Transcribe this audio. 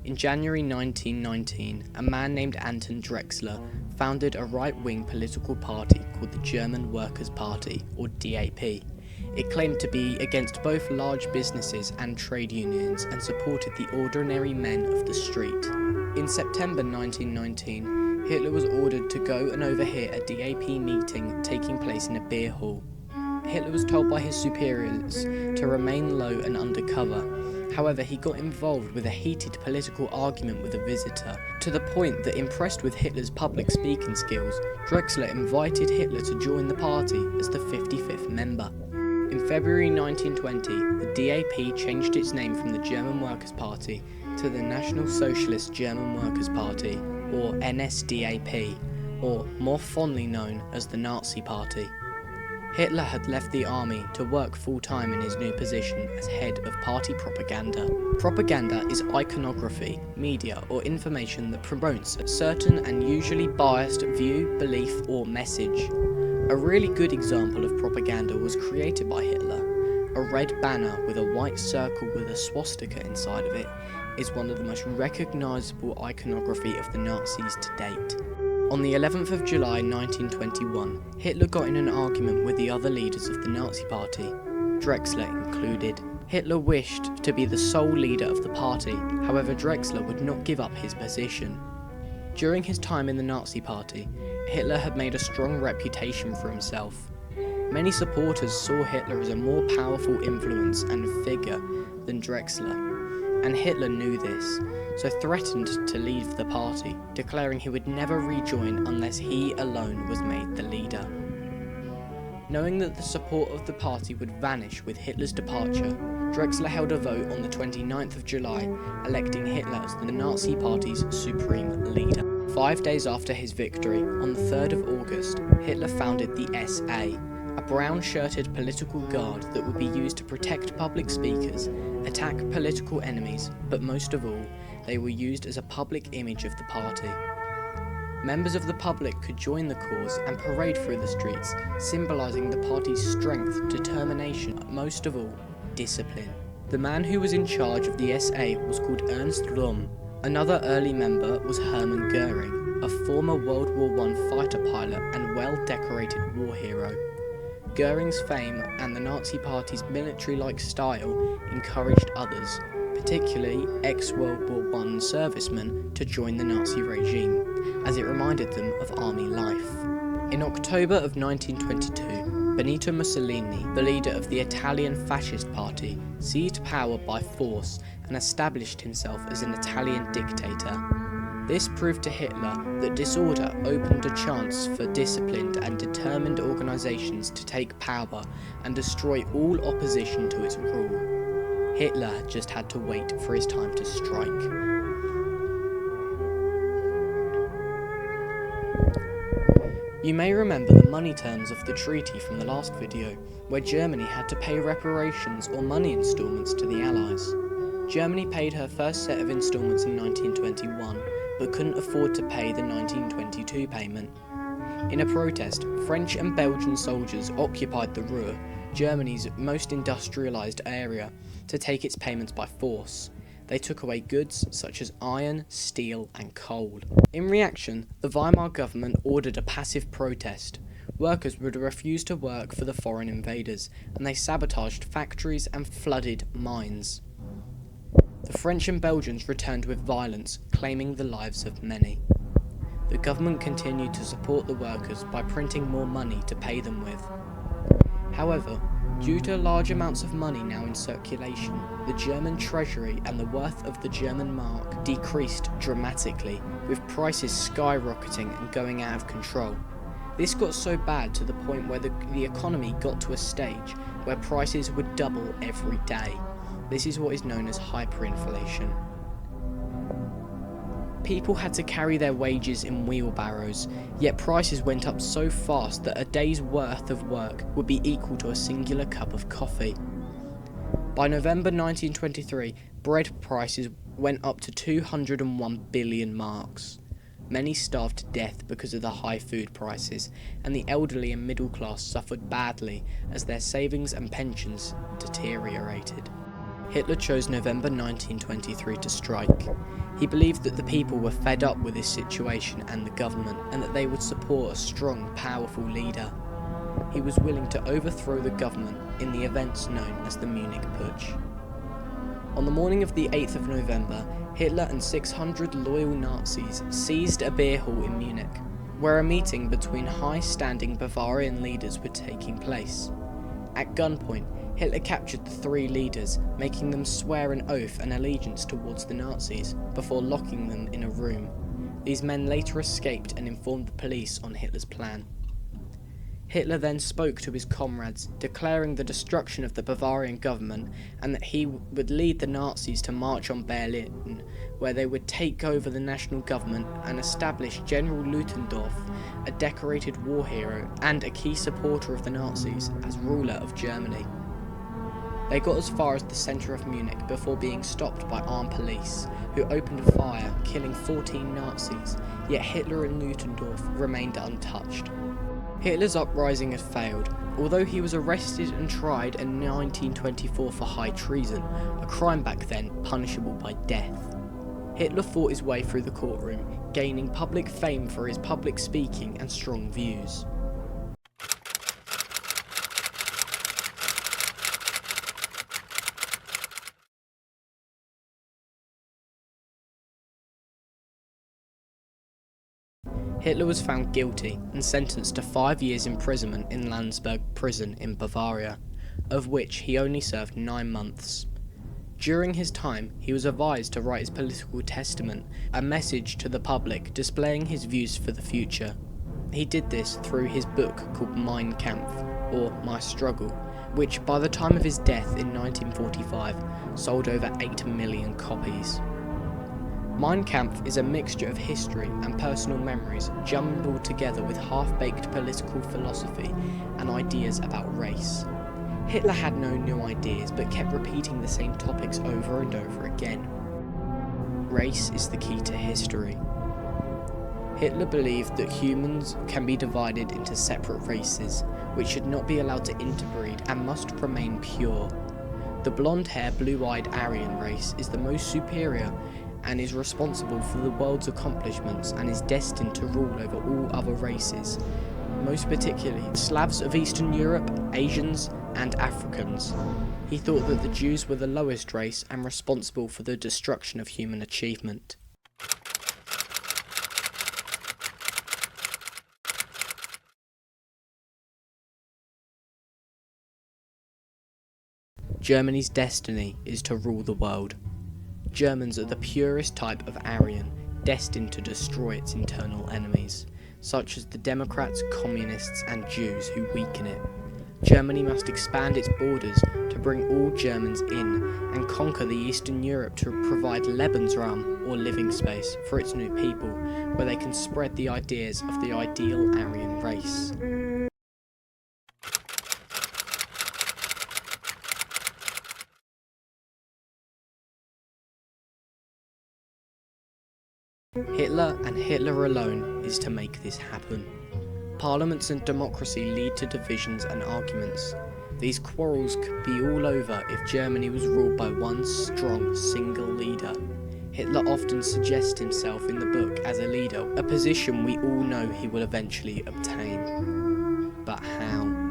In January 1919, a man named Anton Drexler founded a right-wing political party called the German Workers' Party, or DAP. It claimed to be against both large businesses and trade unions and supported the ordinary men of the street. In September 1919, Hitler was ordered to go and overhear a DAP meeting taking place in a beer hall. Hitler was told by his superiors to remain low and undercover. However, he got involved with a heated political argument with a visitor, to the point that, impressed with Hitler's public speaking skills, Drexler invited Hitler to join the party as the 55th member. In February 1920, the DAP changed its name from the German Workers' Party to the National Socialist German Workers' Party, or NSDAP, or more fondly known as the Nazi Party. Hitler had left the army to work full-time in his new position as head of party propaganda. Propaganda is iconography, media, or information that promotes a certain and usually biased view, belief, or message. A really good example of propaganda was created by Hitler. A red banner with a white circle with a swastika inside of it is one of the most recognisable iconography of the Nazis to date. On the 11th of July 1921, Hitler got in an argument with the other leaders of the Nazi Party, Drexler included. Hitler wished to be the sole leader of the party, however Drexler would not give up his position. During his time in the Nazi Party, Hitler had made a strong reputation for himself. Many supporters saw Hitler as a more powerful influence and figure than Drexler, and Hitler knew this, so threatened to leave the party, declaring he would never rejoin unless he alone was made the leader. Knowing that the support of the party would vanish with Hitler's departure, Drexler held a vote on the 29th of July, electing Hitler as the Nazi Party's supreme leader. 5 days after his victory, on the 3rd of August, Hitler founded the SA, a brown-shirted political guard that would be used to protect public speakers, attack political enemies, but most of all, they were used as a public image of the party. Members of the public could join the cause and parade through the streets, symbolising the party's strength, determination, but most of all, discipline. The man who was in charge of the SA was called Ernst Röhm. Another early member was Hermann Göring, a former World War I fighter pilot and well-decorated war hero. Göring's fame and the Nazi Party's military-like style encouraged others, particularly ex-World War I servicemen, to join the Nazi regime, as it reminded them of army life. In October of 1922, Benito Mussolini, the leader of the Italian Fascist Party, seized power by force and established himself as an Italian dictator. This proved to Hitler that disorder opened a chance for disciplined and determined organisations to take power and destroy all opposition to its rule. Hitler just had to wait for his time to strike. You may remember the money terms of the treaty from the last video, where Germany had to pay reparations or money instalments to the Allies. Germany paid her first set of instalments in 1921, but couldn't afford to pay the 1922 payment. In a protest, French and Belgian soldiers occupied the Ruhr, Germany's most industrialised area, to take its payments by force. They took away goods such as iron, steel and coal. In reaction, the Weimar government ordered a passive protest. Workers would refuse to work for the foreign invaders, and they sabotaged factories and flooded mines. The French and Belgians returned with violence, claiming the lives of many. The government continued to support the workers by printing more money to pay them with. However, due to large amounts of money now in circulation, the German treasury and the worth of the German mark decreased dramatically, with prices skyrocketing and going out of control. This got so bad to the point where the economy got to a stage where prices would double every day. This is what is known as hyperinflation. People had to carry their wages in wheelbarrows, yet prices went up so fast that a day's worth of work would be equal to a singular cup of coffee. By November 1923, bread prices went up to 201 billion marks. Many starved to death because of the high food prices, and the elderly and middle class suffered badly as their savings and pensions deteriorated. Hitler chose November 1923 to strike. He believed that the people were fed up with this situation and the government, and that they would support a strong, powerful leader. He was willing to overthrow the government in the events known as the Munich Putsch. On the morning of the 8th of November, Hitler and 600 loyal Nazis seized a beer hall in Munich, where a meeting between high-standing Bavarian leaders was taking place. At gunpoint, Hitler captured the three leaders, making them swear an oath and allegiance towards the Nazis, before locking them in a room. These men later escaped and informed the police on Hitler's plan. Hitler then spoke to his comrades, declaring the destruction of the Bavarian government and that he would lead the Nazis to march on Berlin, where they would take over the national government and establish General Ludendorff, a decorated war hero and a key supporter of the Nazis, as ruler of Germany. They got as far as the centre of Munich before being stopped by armed police, who opened fire, killing 14 Nazis, yet Hitler and Ludendorff remained untouched. Hitler's uprising had failed, although he was arrested and tried in 1924 for high treason, a crime back then punishable by death. Hitler fought his way through the courtroom, gaining public fame for his public speaking and strong views. Hitler was found guilty and sentenced to 5 years imprisonment in Landsberg prison in Bavaria, of which he only served 9 months. During his time, he was advised to write his political testament, a message to the public displaying his views for the future. He did this through his book called Mein Kampf, or My Struggle, which by the time of his death in 1945 sold over 8 million copies. Mein Kampf is a mixture of history and personal memories jumbled together with half-baked political philosophy and ideas about race. Hitler had no new ideas but kept repeating the same topics over and over again. Race is the key to history. Hitler believed that humans can be divided into separate races, which should not be allowed to interbreed and must remain pure. The blonde-hair, blue-eyed Aryan race is the most superior and is responsible for the world's accomplishments and is destined to rule over all other races, most particularly Slavs of Eastern Europe, Asians, and Africans. He thought that the Jews were the lowest race and responsible for the destruction of human achievement. Germany's destiny is to rule the world. Germans are the purest type of Aryan, destined to destroy its internal enemies, such as the Democrats, Communists, and Jews who weaken it. Germany must expand its borders to bring all Germans in and conquer the Eastern Europe to provide Lebensraum, or living space, for its new people, where they can spread the ideas of the ideal Aryan race. Hitler and Hitler alone is to make this happen. Parliaments and democracy lead to divisions and arguments. These quarrels could be all over if Germany was ruled by one strong, single leader. Hitler often suggests himself in the book as a leader, a position we all know he will eventually obtain. But how?